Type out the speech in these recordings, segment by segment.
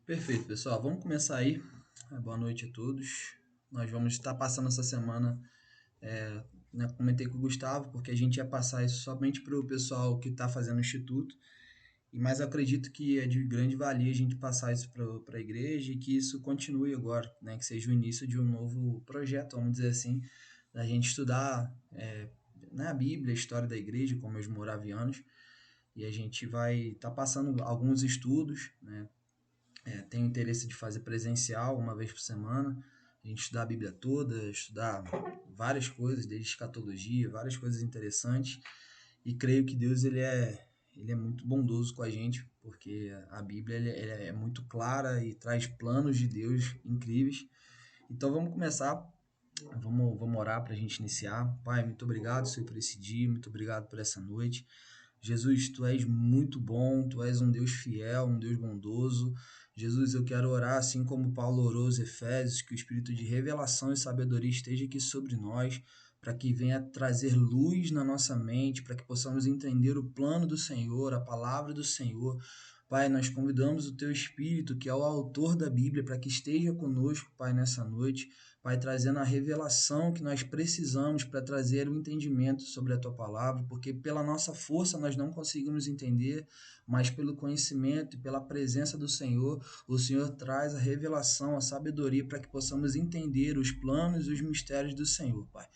Perfeito, pessoal. Vamos começar aí. Boa noite a todos. Nós vamos estar passando essa semana, comentei com o Gustavo, porque a gente ia passar isso somente para o pessoal que está fazendo o instituto, mas eu acredito que é de grande valia a gente passar isso para a igreja e que isso continue agora, né? Que seja o início de um novo projeto, vamos dizer assim, da gente estudar a Bíblia, a história da igreja, como os moravianos, e a gente vai estar passando alguns estudos, né? Tenho interesse de fazer presencial uma vez por semana, a gente estudar a Bíblia toda, estudar várias coisas, desde escatologia, várias coisas interessantes, e creio que Deus ele é muito bondoso com a gente, porque a Bíblia ele é muito clara e traz planos de Deus incríveis. Então vamos começar, vamos orar para a gente iniciar. Pai, muito obrigado, Senhor, por esse dia, muito obrigado por essa noite. Jesus, tu és muito bom, tu és um Deus fiel, um Deus bondoso. Jesus, eu quero orar assim como Paulo orou aos Efésios, que o espírito de revelação e sabedoria esteja aqui sobre nós, para que venha trazer luz na nossa mente, para que possamos entender o plano do Senhor, a palavra do Senhor. Pai, nós convidamos o teu Espírito, que é o autor da Bíblia, para que esteja conosco, Pai, nessa noite. Pai, trazendo a revelação que nós precisamos para trazer o entendimento sobre a tua palavra, porque pela nossa força nós não conseguimos entender, mas pelo conhecimento e pela presença do Senhor, o Senhor traz a revelação, a sabedoria para que possamos entender os planos e os mistérios do Senhor, Pai.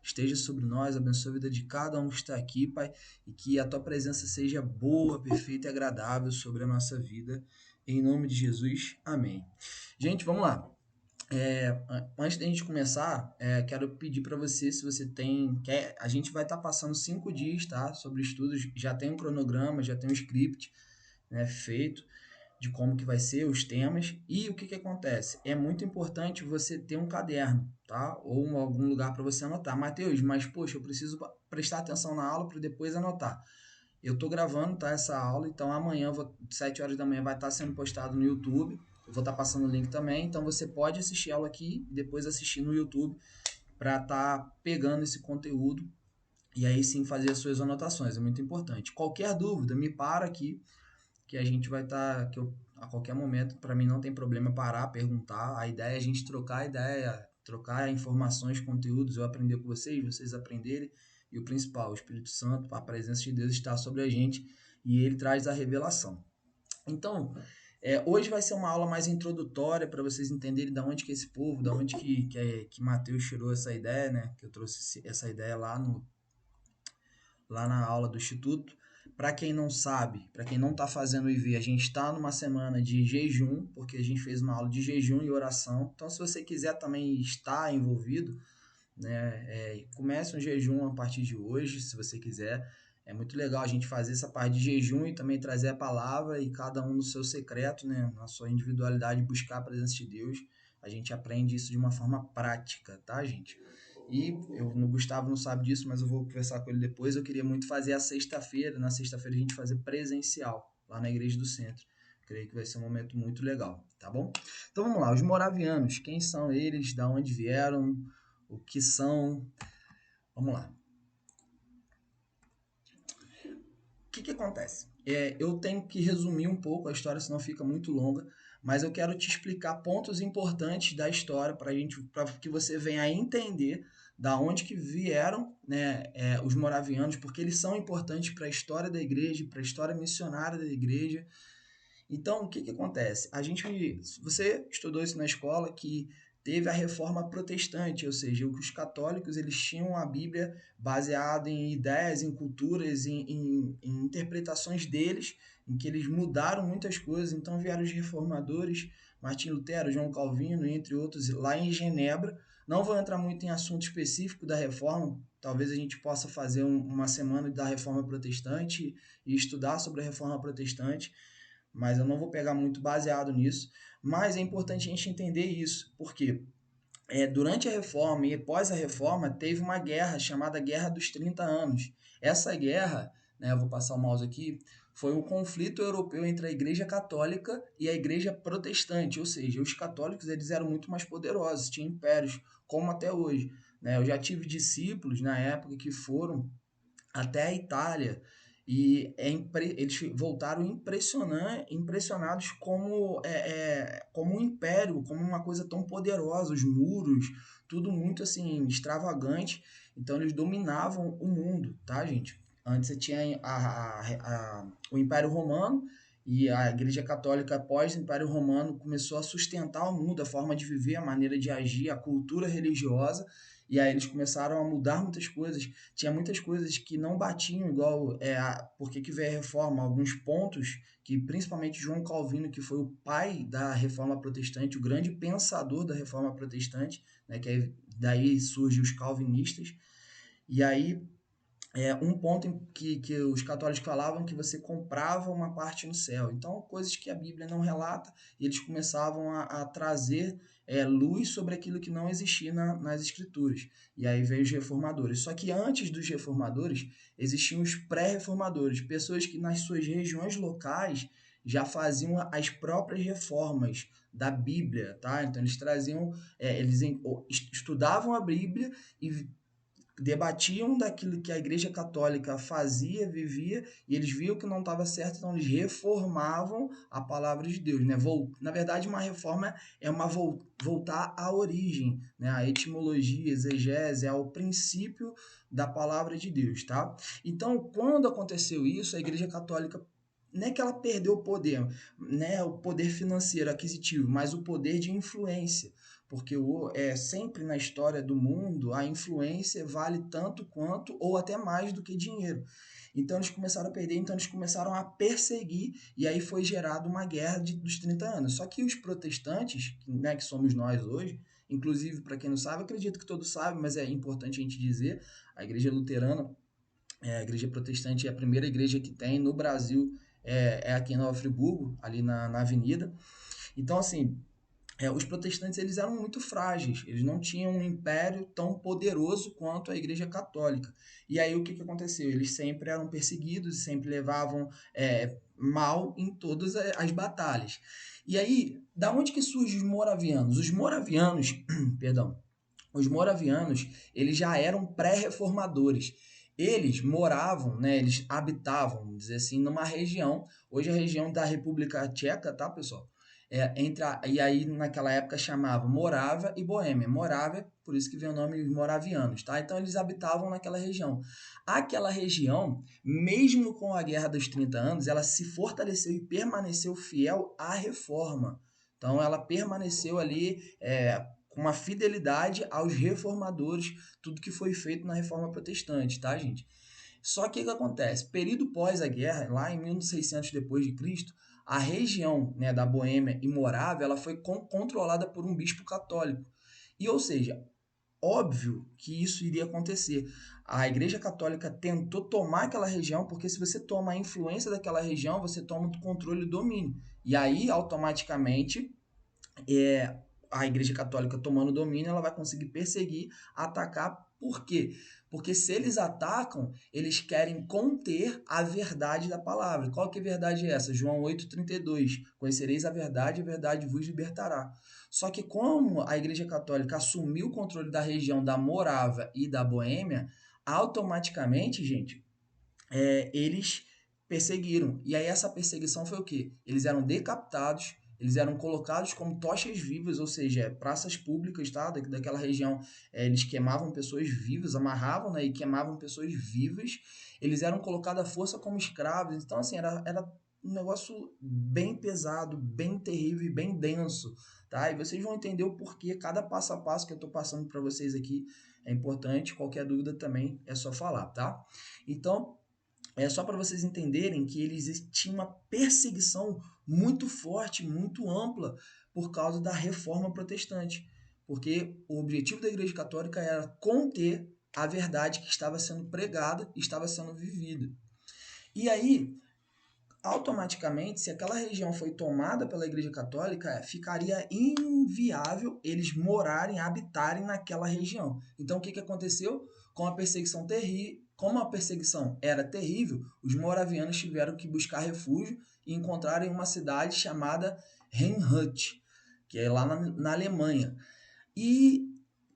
Esteja sobre nós, abençoe a vida de cada um que está aqui, Pai, e que a tua presença seja boa, perfeita e agradável sobre a nossa vida. Em nome de Jesus, amém. Gente, vamos lá. Antes da gente começar, quero pedir para você, se você quer, a gente vai estar passando 5 dias, tá? Sobre estudos, já tem um cronograma, já tem um script, né, feito de como que vai ser os temas e o que que acontece. É muito importante você ter um caderno, tá? Ou algum lugar para você anotar. Mateus, mas poxa, eu preciso prestar atenção na aula para depois anotar. Eu tô gravando, tá, essa aula, então amanhã, 7 horas da manhã, vai estar sendo postado no YouTube. Eu vou estar passando o link também, então você pode assistir a aula aqui e depois assistir no YouTube para estar pegando esse conteúdo e aí sim fazer as suas anotações, é muito importante. Qualquer dúvida, me para aqui, que a gente vai estar, a qualquer momento, para mim não tem problema parar, perguntar. A ideia é a gente trocar ideia, trocar informações, conteúdos, eu aprender com vocês, vocês aprenderem, e o principal, o Espírito Santo, a presença de Deus está sobre a gente e ele traz a revelação. Então, hoje vai ser uma aula mais introdutória para vocês entenderem de onde que é esse povo, de onde que Mateus tirou essa ideia, né? Que eu trouxe essa ideia lá na aula do Instituto. Para quem não sabe, para quem não está fazendo o IV, a gente está numa semana de jejum, porque a gente fez uma aula de jejum e oração. Então, se você quiser também estar envolvido, né, comece um jejum a partir de hoje, se você quiser. É muito legal a gente fazer essa parte de jejum e também trazer a palavra e cada um no seu secreto, né, na sua individualidade, buscar a presença de Deus. A gente aprende isso de uma forma prática, tá, gente? E no Gustavo não sabe disso, mas eu vou conversar com ele depois. Eu queria muito fazer a sexta-feira. Na sexta-feira a gente fazer presencial lá na igreja do centro. Creio que vai ser um momento muito legal, tá bom? Então vamos lá, os moravianos, quem são eles, da onde vieram, o que são? Vamos lá. O que acontece? Eu tenho que resumir um pouco a história, senão fica muito longa, mas eu quero te explicar pontos importantes da história para que você venha a entender da onde que vieram, né, os moravianos, porque eles são importantes para a história da igreja, para a história missionária da igreja. Então, o que acontece? Você estudou isso na escola, que teve a reforma protestante, ou seja, os católicos eles tinham a Bíblia baseada em ideias, em culturas, em interpretações deles, em que eles mudaram muitas coisas. Então vieram os reformadores, Martim Lutero, João Calvino, entre outros, lá em Genebra. Não vou entrar muito em assunto específico da reforma, talvez a gente possa fazer uma semana da reforma protestante e estudar sobre a reforma protestante, mas eu não vou pegar muito baseado nisso. Mas é importante a gente entender isso, porque durante a reforma e após a reforma teve uma guerra chamada Guerra dos 30 Anos. Essa guerra, né, eu vou passar o mouse aqui, foi um conflito europeu entre a Igreja Católica e a Igreja Protestante, ou seja, os católicos eles eram muito mais poderosos, tinham impérios, como até hoje. Né? Eu já tive discípulos na época que foram até a Itália Eles voltaram impressionados como um império, como uma coisa tão poderosa, os muros, tudo muito assim extravagante. Então eles dominavam o mundo, tá, gente? Antes você tinha o Império Romano e a Igreja Católica, após o Império Romano, começou a sustentar o mundo, a forma de viver, a maneira de agir, a cultura religiosa. E aí eles começaram a mudar muitas coisas. Tinha muitas coisas que não batiam igual por que veio a reforma, alguns pontos que principalmente João Calvino, que foi o pai da reforma protestante, o grande pensador da reforma protestante, né, daí surgem os calvinistas, e aí um ponto que os católicos falavam que você comprava uma parte no céu. Então, coisas que a Bíblia não relata, e eles começavam a trazer luz sobre aquilo que não existia nas Escrituras. E aí veio os reformadores. Só que antes dos reformadores, existiam os pré-reformadores, pessoas que nas suas regiões locais já faziam as próprias reformas da Bíblia, tá? Então eles traziam, estudavam a Bíblia e debatiam daquilo que a Igreja Católica fazia, vivia, e eles viam que não estava certo, então eles reformavam a palavra de Deus, né? Na verdade, uma reforma é voltar à origem, né? A etimologia, a exegese, ao princípio da palavra de Deus, tá? Então, quando aconteceu isso, a Igreja Católica não é que ela perdeu o poder, né, o poder financeiro aquisitivo, mas o poder de influência, porque sempre na história do mundo a influência vale tanto quanto ou até mais do que dinheiro. Então eles começaram a perder, então eles começaram a perseguir e aí foi gerada uma guerra dos 30 anos. Só que os protestantes, né, que somos nós hoje, inclusive para quem não sabe, acredito que todos sabem, mas é importante a gente dizer, a igreja luterana, a igreja protestante é a primeira igreja que tem no Brasil, é aqui em Nova Friburgo, ali na avenida. Então, assim, os protestantes eles eram muito frágeis, eles não tinham um império tão poderoso quanto a Igreja Católica. E aí o que aconteceu? Eles sempre eram perseguidos e sempre levavam mal em todas as batalhas. E aí, da onde que surgem os moravianos? Os moravianos, perdão, os moravianos, eles já eram pré-reformadores. Eles moravam, né, eles habitavam, vamos dizer assim, numa região, hoje a região da República Tcheca, tá, pessoal? E aí naquela época chamava Morávia e Boêmia. Morávia, por isso que vem o nome dos moravianos, tá? Então eles habitavam naquela região. Aquela região, mesmo com a Guerra dos 30 anos, ela se fortaleceu e permaneceu fiel à reforma. Então ela permaneceu ali com uma fidelidade aos reformadores, tudo que foi feito na Reforma Protestante, tá, gente? Só que o que acontece? Período pós a guerra, lá em 1600 depois de Cristo, a região, né, da Boêmia e Morávia, ela foi controlada por um bispo católico. E, ou seja, óbvio que isso iria acontecer. A Igreja Católica tentou tomar aquela região, porque se você toma a influência daquela região, você toma o controle e o domínio. E aí, automaticamente, a Igreja Católica tomando domínio, ela vai conseguir perseguir, atacar. Por quê? Porque se eles atacam, eles querem conter a verdade da palavra. Qual que verdade é essa? João 8,32. Conhecereis a verdade vos libertará. Só que como a Igreja Católica assumiu o controle da região da Morávia e da Boêmia, automaticamente, gente, eles perseguiram. E aí essa perseguição foi o quê? Eles eram decapitados, eles eram colocados como tochas vivas, ou seja, praças públicas, tá? Daquela região, eles queimavam pessoas vivas, amarravam, né, e queimavam pessoas vivas. Eles eram colocados à força como escravos. Então, assim, era um negócio bem pesado, bem terrível e bem denso, tá? E vocês vão entender o porquê, cada passo a passo que eu estou passando para vocês aqui é importante. Qualquer dúvida também é só falar, tá? Então, é só para vocês entenderem que eles tinham uma perseguição muito forte, muito ampla, por causa da reforma protestante. Porque o objetivo da Igreja Católica era conter a verdade que estava sendo pregada e estava sendo vivida. E aí, automaticamente, se aquela região foi tomada pela Igreja Católica, ficaria inviável eles morarem, habitarem naquela região. Então, o que aconteceu? Com a perseguição terrível, como a perseguição era terrível, os moravianos tiveram que buscar refúgio e encontraram em uma cidade chamada Reinhut, que é lá na Alemanha. E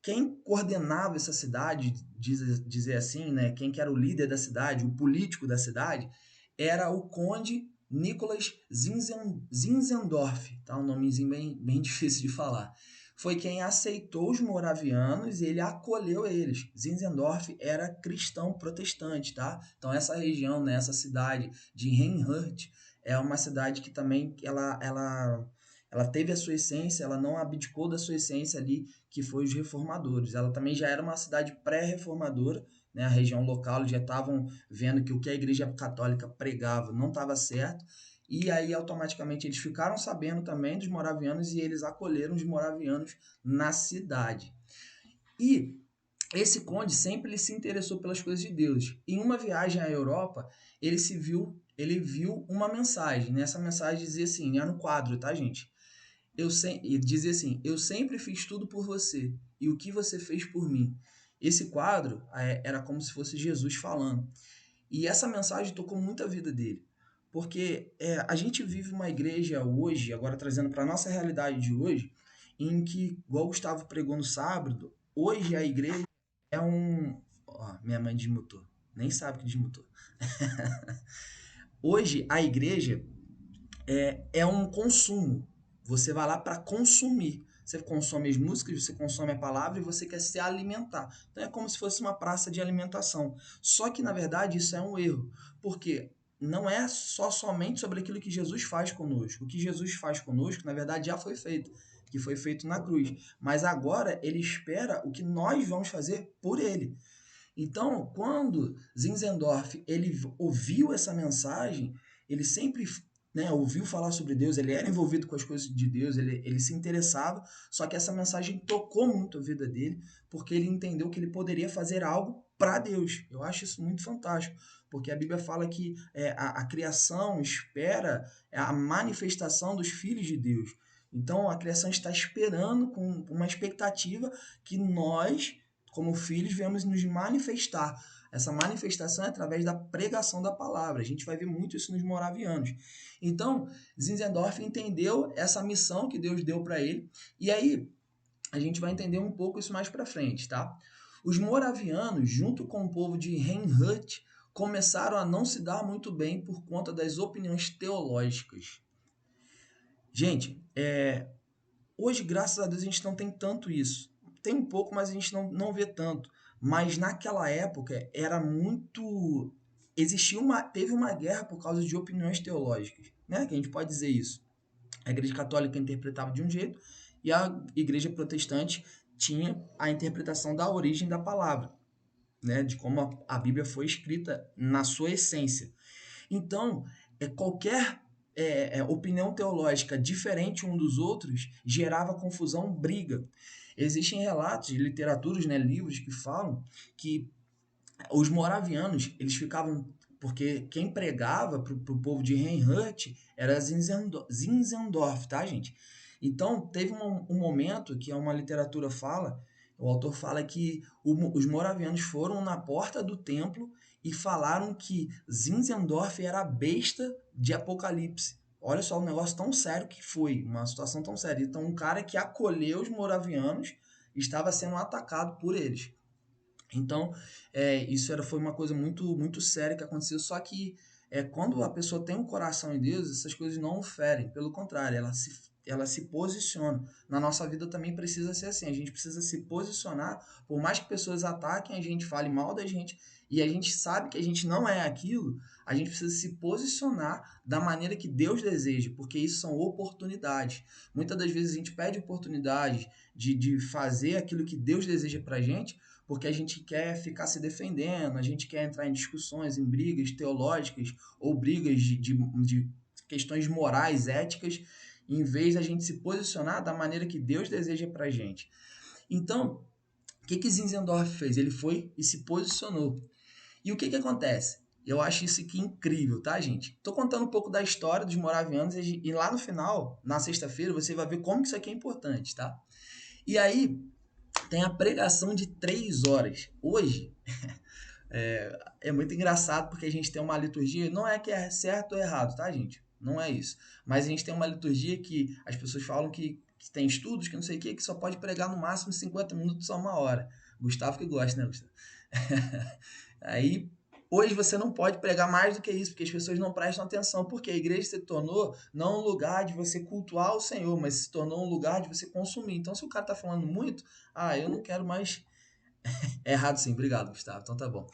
quem coordenava essa cidade, dizer assim, né, quem que era o líder da cidade, o político da cidade, era o conde Nicolas Zinzendorf, tá? Um nomezinho bem difícil de falar. Foi quem aceitou os moravianos e ele acolheu eles. Zinzendorf era cristão protestante, tá? Então essa região, né, essa cidade de Reinhardt é uma cidade que também ela teve a sua essência, ela não abdicou da sua essência ali, que foi os reformadores. Ela também já era uma cidade pré-reformadora, né? A região local já estavam vendo que o que a Igreja Católica pregava não estava certo, e aí automaticamente eles ficaram sabendo também dos moravianos e eles acolheram os moravianos na cidade. E esse conde sempre ele se interessou pelas coisas de Deus. Em uma viagem à Europa, ele viu uma mensagem. Nessa mensagem dizia assim, era no quadro, tá, gente? Ele dizia assim: eu sempre fiz tudo por você e o que você fez por mim. Esse quadro era como se fosse Jesus falando. E essa mensagem tocou muito a vida dele. Porque a gente vive uma igreja hoje, agora trazendo para a nossa realidade de hoje, em que, igual o Gustavo pregou no sábado, hoje a igreja é um. Ó, minha mãe desmutou. Nem sabe que desmutou. Hoje a igreja é um consumo. Você vai lá para consumir. Você consome as músicas, você consome a palavra e você quer se alimentar. Então é como se fosse uma praça de alimentação. Só que, na verdade, isso é um erro. Porque não é somente sobre aquilo que Jesus faz conosco. O que Jesus faz conosco, na verdade, já foi feito. Que foi feito na cruz. Mas agora ele espera o que nós vamos fazer por ele. Então, quando Zinzendorf ele ouviu essa mensagem, ele sempre, né, ouviu falar sobre Deus, ele era envolvido com as coisas de Deus, ele se interessava, só que essa mensagem tocou muito a vida dele, porque ele entendeu que ele poderia fazer algo para Deus. Eu acho isso muito fantástico, porque a Bíblia fala que a criação espera a manifestação dos filhos de Deus. Então, a criação está esperando com uma expectativa que nós como filhos, viemos nos manifestar. Essa manifestação é através da pregação da palavra. A gente vai ver muito isso nos moravianos. Então, Zinzendorf entendeu essa missão que Deus deu para ele. E aí, a gente vai entender um pouco isso mais para frente, tá? Os moravianos, junto com o povo de Reinhardt, começaram a não se dar muito bem por conta das opiniões teológicas. Gente, hoje, graças a Deus, a gente não tem tanto isso. Tem um pouco, mas a gente não vê tanto. Mas naquela época era muito. Teve uma guerra por causa de opiniões teológicas, né? Que a gente pode dizer isso. A Igreja Católica interpretava de um jeito e a Igreja Protestante tinha a interpretação da origem da palavra, né? De como a Bíblia foi escrita na sua essência. Então, qualquer opinião teológica diferente um dos outros gerava confusão, briga. Existem relatos de literaturas, né, livros que falam que os moravianos, eles ficavam... Porque quem pregava para o povo de Reinhardt era Zinzendorf, tá, gente? Então, teve um momento que uma literatura fala, o autor fala que os moravianos foram na porta do templo e falaram que Zinzendorf era a besta de Apocalipse. Olha só o negócio tão sério que foi, uma situação tão séria. Então, um cara que acolheu os moravianos estava sendo atacado por eles. Então, isso foi uma coisa muito séria que aconteceu, só que quando a pessoa tem um coração em Deus, essas coisas não o ferem, pelo contrário, ela se posiciona. Na nossa vida também precisa ser assim, a gente precisa se posicionar, por mais que pessoas ataquem a gente, falem mal da gente, e a gente sabe que a gente não é aquilo, a gente precisa se posicionar da maneira que Deus deseja, porque isso são oportunidades. Muitas das vezes a gente pede oportunidades de fazer aquilo que Deus deseja pra gente, porque a gente quer ficar se defendendo, a gente quer entrar em discussões, em brigas teológicas ou brigas de questões morais, éticas, em vez da gente se posicionar da maneira que Deus deseja para a gente. Então, o que Zinzendorf fez? Ele foi e se posicionou. E o que acontece? Eu acho isso aqui incrível, tá, gente? Tô contando um pouco da história dos moravianos e lá no final, na sexta-feira, você vai ver como que isso aqui é importante, tá? E aí, tem a pregação de 3 horas. Hoje, é muito engraçado porque a gente tem uma liturgia, não é que é certo ou errado, tá, gente? Não é isso. Mas a gente tem uma liturgia que as pessoas falam que que tem estudos, que não sei o que só pode pregar no máximo 50 minutos a 1 hora. Gustavo que gosta, né, Gustavo? Aí, hoje você não pode pregar mais do que isso, porque as pessoas não prestam atenção, porque a igreja se tornou não um lugar de você cultuar o Senhor, mas se tornou um lugar de você consumir. Então, se o cara tá falando muito, eu não quero mais. É errado sim, obrigado, Gustavo. Então tá bom.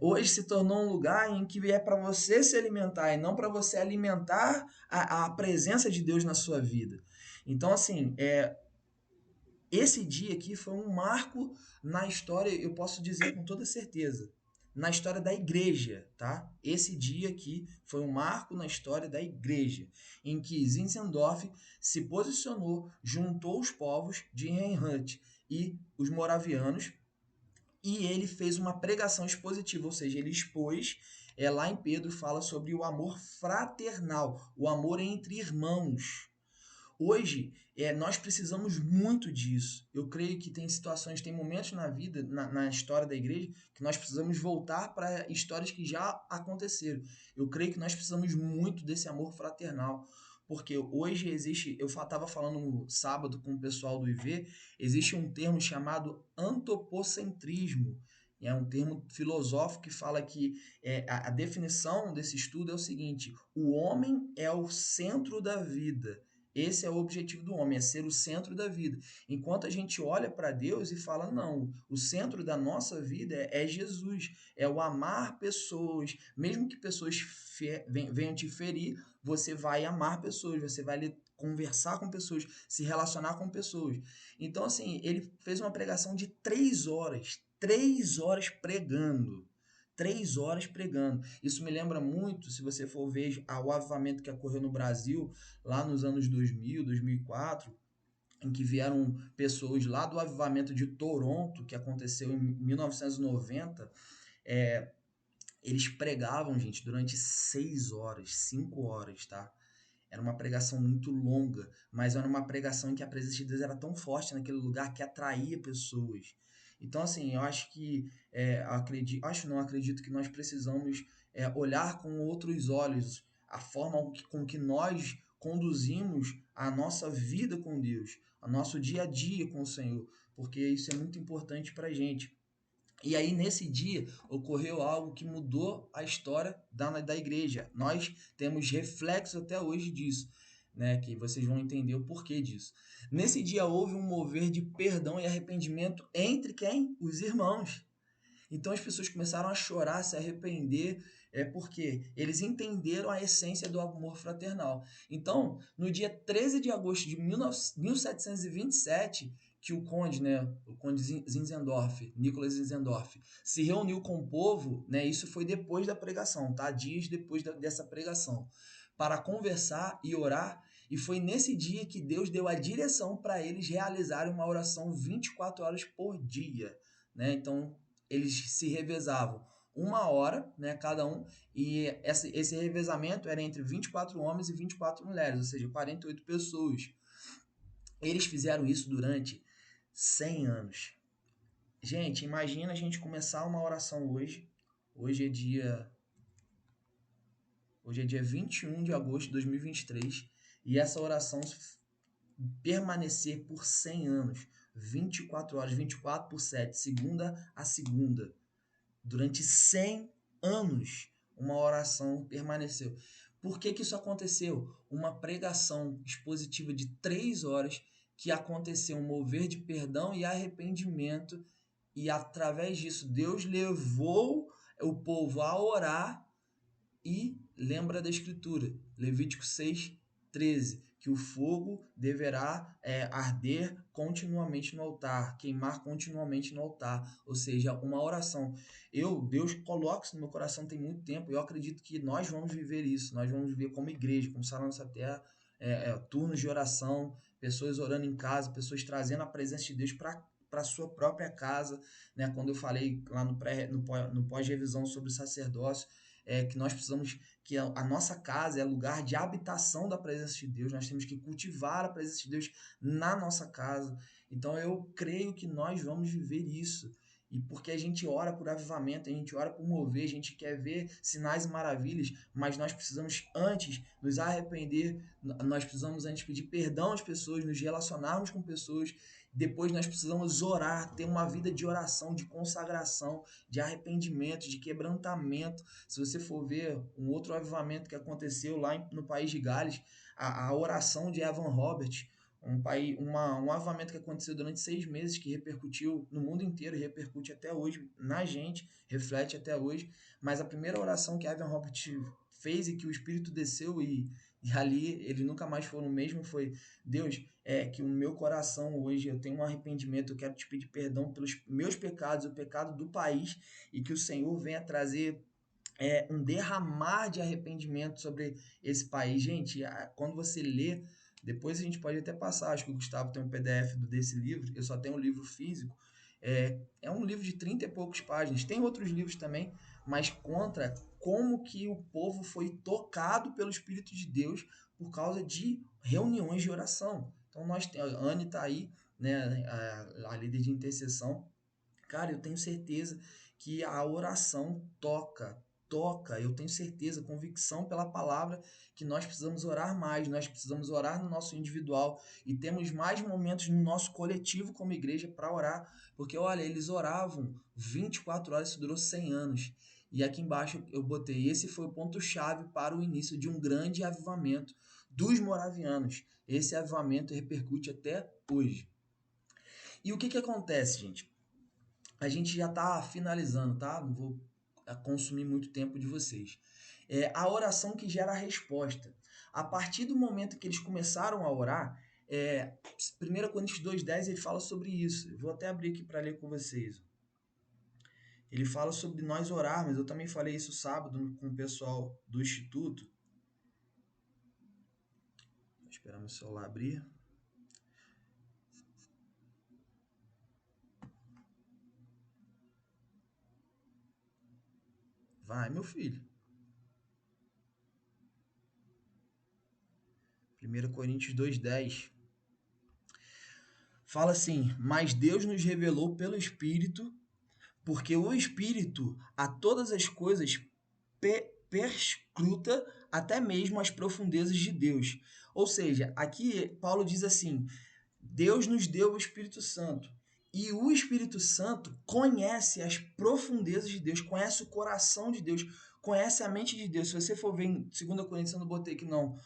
Hoje se tornou um lugar em que é para você se alimentar e não para você alimentar a presença de Deus na sua vida. Então, assim, esse dia aqui foi um marco na história, eu posso dizer com toda certeza, na história da igreja, tá? Esse dia aqui foi um marco na história da igreja, em que Zinzendorf se posicionou, juntou os povos de Reinhard e os moravianos, e ele fez uma pregação expositiva, ou seja, ele expôs, lá em Pedro fala sobre o amor fraternal, o amor entre irmãos. Hoje, nós precisamos muito disso. Eu creio que tem situações, tem momentos na vida, na história da igreja, que nós precisamos voltar para histórias que já aconteceram. Eu creio que nós precisamos muito desse amor fraternal. Porque hoje existe, eu estava falando no sábado com o pessoal do IV, existe um termo chamado antropocentrismo. É um termo filosófico que fala que a definição desse estudo é o seguinte: o homem é o centro da vida. Esse é o objetivo do homem, é ser o centro da vida. Enquanto a gente olha para Deus e fala, não, o centro da nossa vida é Jesus, é o amar pessoas, mesmo que pessoas venham te ferir, você vai amar pessoas, você vai conversar com pessoas, se relacionar com pessoas. Então, assim, ele fez uma pregação de 3 horas pregando. 3 horas pregando. Isso me lembra muito, se você for ver o avivamento que ocorreu no Brasil, lá nos anos 2000, 2004, em que vieram pessoas lá do avivamento de Toronto, que aconteceu em 1990, eles pregavam, gente, durante 6 horas, 5 horas, tá? Era uma pregação muito longa, mas era uma pregação em que a presença de Deus era tão forte naquele lugar que atraía pessoas. Então, assim, eu acho que, não acredito que nós precisamos olhar com outros olhos a forma com que nós conduzimos a nossa vida com Deus, o nosso dia a dia com o Senhor, porque isso é muito importante para a gente. E aí, nesse dia, ocorreu algo que mudou a história da igreja. Nós temos reflexos até hoje disso, né? Que vocês vão entender o porquê disso. Nesse dia, houve um mover de perdão e arrependimento entre quem? Os irmãos. Então, as pessoas começaram a chorar, se arrepender, porque eles entenderam a essência do amor fraternal. Então, no dia 13 de agosto de 1727, que o conde, né, o conde Zinzendorf, Nicolas Zinzendorf, se reuniu com o povo, né, isso foi depois da pregação, tá? Dias depois dessa pregação, para conversar e orar, e foi nesse dia que Deus deu a direção para eles realizarem uma oração 24 horas por dia, né? Então, eles se revezavam 1 hora, né, cada um, e esse revezamento era entre 24 homens e 24 mulheres, ou seja, 48 pessoas. Eles fizeram isso durante 100 anos. Gente, imagina a gente começar uma oração hoje. Hoje é dia Hoje é dia 21 de agosto de 2023 e essa oração permanecer por 100 anos, 24 horas, 24 por 7, segunda a segunda. Durante 100 anos, uma oração permaneceu. Por que isso aconteceu? Uma pregação expositiva de 3 horas que aconteceu um mover de perdão e arrependimento, e através disso Deus levou o povo a orar. E lembra da escritura, Levítico 6:13, que o fogo deverá arder continuamente no altar, queimar continuamente no altar, ou seja, uma oração. Deus coloca isso no meu coração tem muito tempo, eu acredito que nós vamos viver isso, nós vamos viver como igreja, como Sal Nossa Terra, turnos de oração, pessoas orando em casa, pessoas trazendo a presença de Deus para a sua própria casa, né? Quando eu falei lá no pós-revisão sobre o sacerdócio, que nós precisamos, que a nossa casa é lugar de habitação da presença de Deus, nós temos que cultivar a presença de Deus na nossa casa. Então eu creio que nós vamos viver isso. E porque a gente ora por avivamento, a gente ora por mover, a gente quer ver sinais e maravilhas, mas nós precisamos antes nos arrepender, nós precisamos antes pedir perdão às pessoas, nos relacionarmos com pessoas, depois nós precisamos orar, ter uma vida de oração, de consagração, de arrependimento, de quebrantamento. Se você for ver um outro avivamento que aconteceu lá no país de Gales, a oração de Evan Roberts, um avivamento que aconteceu durante 6 meses, que repercutiu no mundo inteiro, repercute até hoje na gente, reflete até hoje. Mas a primeira oração que Evan Roberts fez e que o Espírito desceu e ali ele nunca mais foi o mesmo, foi: Deus, que o meu coração hoje, eu tenho um arrependimento, eu quero te pedir perdão pelos meus pecados, o pecado do país, e que o Senhor venha trazer um derramar de arrependimento sobre esse país. Gente, quando você lê, depois a gente pode até passar, acho que o Gustavo tem um PDF desse livro, eu só tenho um livro físico, é um livro de 30 e poucas páginas, tem outros livros também, mas conta como que o povo foi tocado pelo Espírito de Deus por causa de reuniões de oração. Então a Anne está aí, né, a líder de intercessão. Cara, eu tenho certeza que a oração toca, eu tenho certeza, convicção pela palavra, que nós precisamos orar mais, nós precisamos orar no nosso individual e temos mais momentos no nosso coletivo como igreja para orar, porque olha, eles oravam 24 horas, isso durou 100 anos. E aqui embaixo eu botei: esse foi o ponto-chave para o início de um grande avivamento dos moravianos. Esse avivamento repercute até hoje. E o que que acontece, gente? A gente já está finalizando, tá? Não vou consumir muito tempo de vocês. A oração que gera a resposta. A partir do momento que eles começaram a orar, 1 Coríntios 2,10 ele fala sobre isso. Eu vou até abrir aqui para ler com vocês. Ele fala sobre nós orarmos. Eu também falei isso sábado com o pessoal do Instituto. Vou esperar meu celular abrir. Vai, meu filho. 1 Coríntios 2,10 fala assim: mas Deus nos revelou pelo Espírito, porque o Espírito a todas as coisas perscruta até mesmo as profundezas de Deus. Ou seja, aqui Paulo diz assim: Deus nos deu o Espírito Santo. E o Espírito Santo conhece as profundezas de Deus, conhece o coração de Deus, conhece a mente de Deus. Se você for ver em 2 Coríntios, eu não botei aqui não,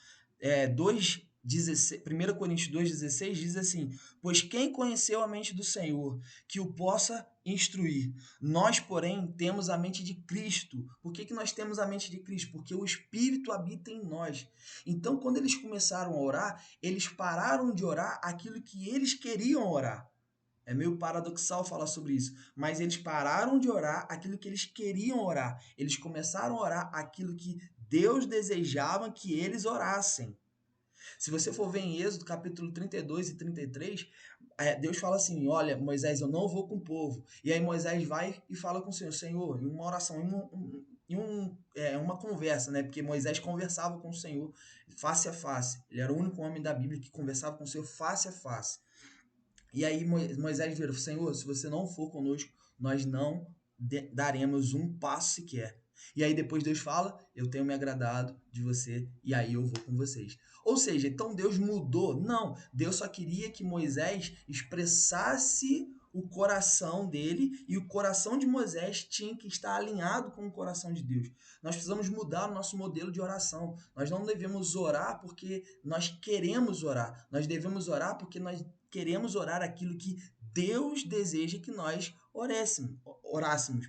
1 Coríntios 2,16 diz assim: pois quem conheceu a mente do Senhor, que o possa instruir? Nós, porém, temos a mente de Cristo. Por que nós temos a mente de Cristo? Porque o Espírito habita em nós. Então, quando eles começaram a orar, eles pararam de orar aquilo que eles queriam orar. É meio paradoxal falar sobre isso, mas eles pararam de orar aquilo que eles queriam orar. Eles começaram a orar aquilo que Deus desejava que eles orassem. Se você for ver em Êxodo, capítulo 32 e 33, Deus fala assim: olha, Moisés, eu não vou com o povo. E aí Moisés vai e fala com o Senhor: Senhor, em uma oração, uma conversa, né? Porque Moisés conversava com o Senhor face a face. Ele era o único homem da Bíblia que conversava com o Senhor face a face. E aí Moisés virou: Senhor, se você não for conosco, nós não daremos um passo sequer. E aí depois Deus fala: eu tenho me agradado de você e aí eu vou com vocês. Ou seja, então Deus mudou? Não, Deus só queria que Moisés expressasse o coração dele, e o coração de Moisés tinha que estar alinhado com o coração de Deus. Nós precisamos mudar o nosso modelo de oração. Nós não devemos orar porque nós queremos orar. Nós devemos orar porque nós queremos orar aquilo que Deus deseja que nós orássemos.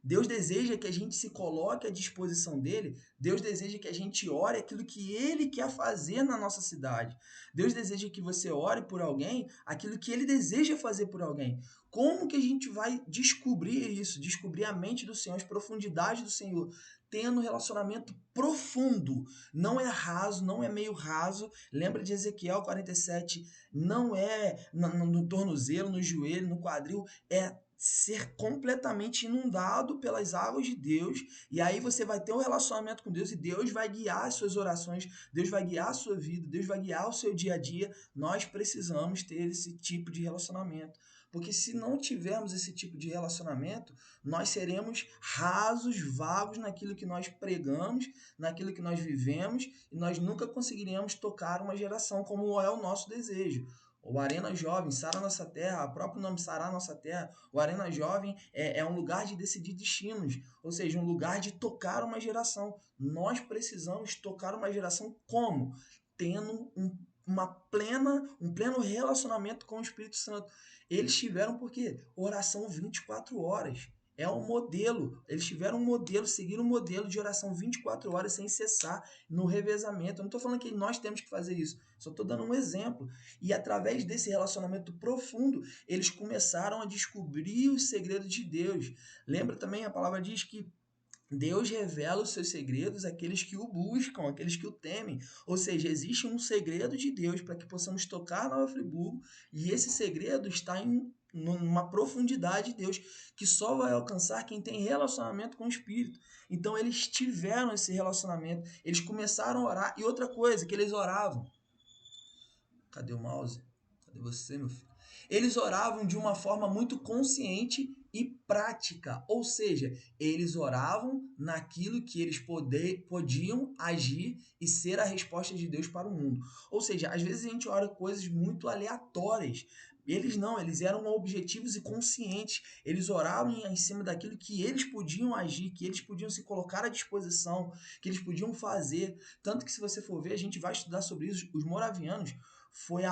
Deus deseja que a gente se coloque à disposição dele. Deus deseja que a gente ore aquilo que ele quer fazer na nossa cidade. Deus deseja que você ore por alguém aquilo que ele deseja fazer por alguém. Como que a gente vai descobrir isso? Descobrir a mente do Senhor, as profundidades do Senhor, tendo um relacionamento profundo. Não é raso, não é meio raso. Lembra de Ezequiel 47? Não é no tornozelo, no joelho, no quadril. É ser completamente inundado pelas águas de Deus, e aí você vai ter um relacionamento com Deus, e Deus vai guiar as suas orações, Deus vai guiar a sua vida, Deus vai guiar o seu dia a dia. Nós precisamos ter esse tipo de relacionamento, Porque se não tivermos esse tipo de relacionamento, nós seremos rasos, vagos naquilo que nós pregamos, naquilo que nós vivemos, e nós nunca conseguiríamos tocar uma geração como é o nosso desejo. O Arena Jovem, Sara Nossa Terra, o próprio nome Sará Nossa Terra, o Arena Jovem é um lugar de decidir destinos, ou seja, um lugar de tocar uma geração. Nós precisamos tocar uma geração como? Tendo um pleno relacionamento com o Espírito Santo. Eles tiveram por quê? Oração 24 horas. É um modelo. Eles tiveram um modelo, seguiram um modelo de oração 24 horas sem cessar no revezamento. Eu não estou falando que nós temos que fazer isso, só estou dando um exemplo. E através desse relacionamento profundo, eles começaram a descobrir os segredos de Deus. Lembra também, a palavra diz que Deus revela os seus segredos àqueles que o buscam, àqueles que o temem. Ou seja, existe um segredo de Deus para que possamos tocar Nova Friburgo, e esse segredo está numa profundidade de Deus que só vai alcançar quem tem relacionamento com o Espírito. Então eles tiveram esse relacionamento, eles começaram a orar. E outra coisa, que eles oravam. Cadê o mouse? Cadê você, meu filho? Eles oravam de uma forma muito consciente e prática, ou seja, eles oravam naquilo que eles podiam agir e ser a resposta de Deus para o mundo. Ou seja, às vezes a gente ora coisas muito aleatórias. Eles não, eles eram objetivos e conscientes. Eles oravam em cima daquilo que eles podiam agir, que eles podiam se colocar à disposição, que eles podiam fazer. Tanto que, se você for ver, a gente vai estudar sobre isso. Os moravianos foi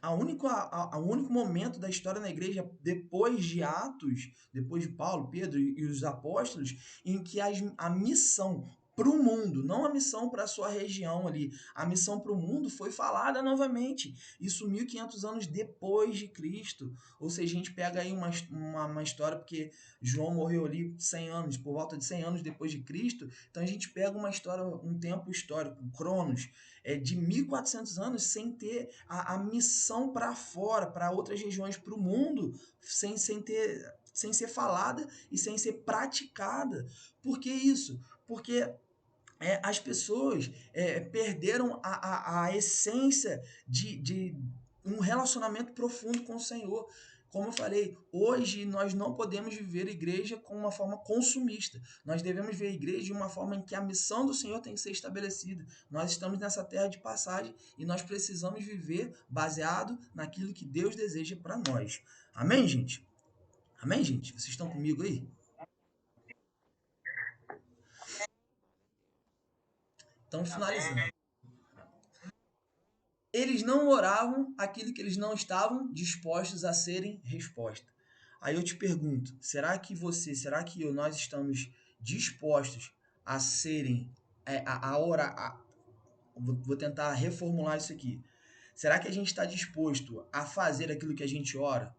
o único momento da história na igreja, depois de Atos, depois de Paulo, Pedro e os apóstolos, em que a missão para o mundo, não a missão para a sua região ali, a missão para o mundo foi falada novamente. Isso 1500 anos depois de Cristo. Ou seja, a gente pega aí uma história, porque João morreu ali 100 anos, por volta de 100 anos depois de Cristo. Então a gente pega uma história, um tempo histórico, Cronos, de 1400 anos, sem ter a missão para fora, para outras regiões, para o mundo, sem ser falada e sem ser praticada. Por que isso? Porque as pessoas perderam a essência de um relacionamento profundo com o Senhor. Como eu falei, hoje nós não podemos viver a igreja com uma forma consumista. Nós devemos ver a igreja de uma forma em que a missão do Senhor tem que ser estabelecida. Nós estamos nessa terra de passagem e nós precisamos viver baseado naquilo que Deus deseja para nós. Amém, gente? Amém, gente? Vocês estão comigo aí? Estamos finalizando. Eles não oravam aquilo que eles não estavam dispostos a serem resposta. Aí eu te pergunto, será que eu, nós estamos dispostos a serem, a orar, vou tentar reformular isso aqui. Será que a gente está disposto a fazer aquilo que a gente ora?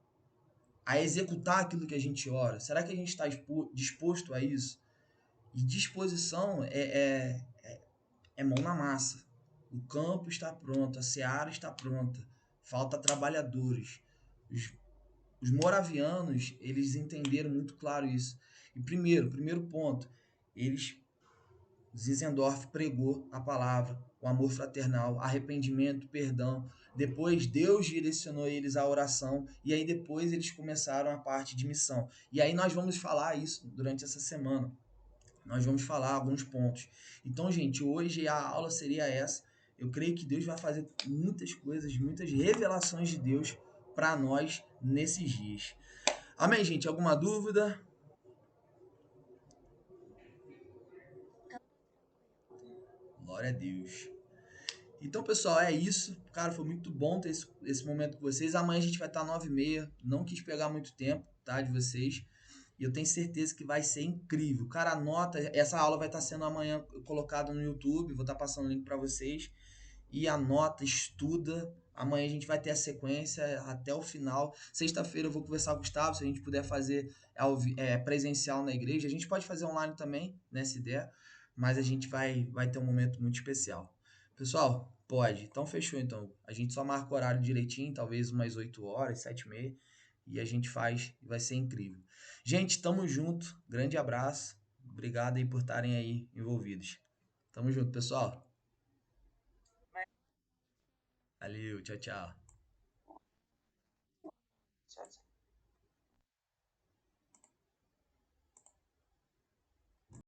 A executar aquilo que a gente ora? Será que a gente está disposto a isso? E disposição é mão na massa. O campo está pronto, a seara está pronta, falta trabalhadores. Os, os moravianos, eles entenderam muito claro isso. E primeiro ponto, eles Zinzendorf pregou a palavra, o amor fraternal, arrependimento, perdão. Depois Deus direcionou eles à oração e aí depois eles começaram a parte de missão. E aí nós vamos falar isso durante essa semana. Nós vamos falar alguns pontos. Então, gente, hoje a aula seria essa. Eu creio que Deus vai fazer muitas coisas, muitas revelações de Deus para nós nesses dias. Amém, gente? Alguma dúvida? Glória a Deus. Então, pessoal, é isso. Cara, foi muito bom ter esse momento com vocês. Amanhã a gente vai estar 9h30. Não quis pegar muito tempo, tá, de vocês. E eu tenho certeza que vai ser incrível. Cara, anota. Essa aula vai estar sendo amanhã colocada no YouTube. Vou estar passando o link para vocês. E anota, estuda. Amanhã a gente vai ter a sequência até o final. Sexta-feira eu vou conversar com o Gustavo, se a gente puder fazer presencial na igreja. A gente pode fazer online também, nessa ideia, mas a gente vai ter um momento muito especial. Pessoal, pode. Então fechou então. A gente só marca o horário direitinho, talvez umas 8 horas, 7h30, e a gente faz e vai ser incrível. Gente, tamo junto. Grande abraço. Obrigado aí por estarem aí envolvidos. Tamo junto, pessoal. Valeu, tchau, tchau.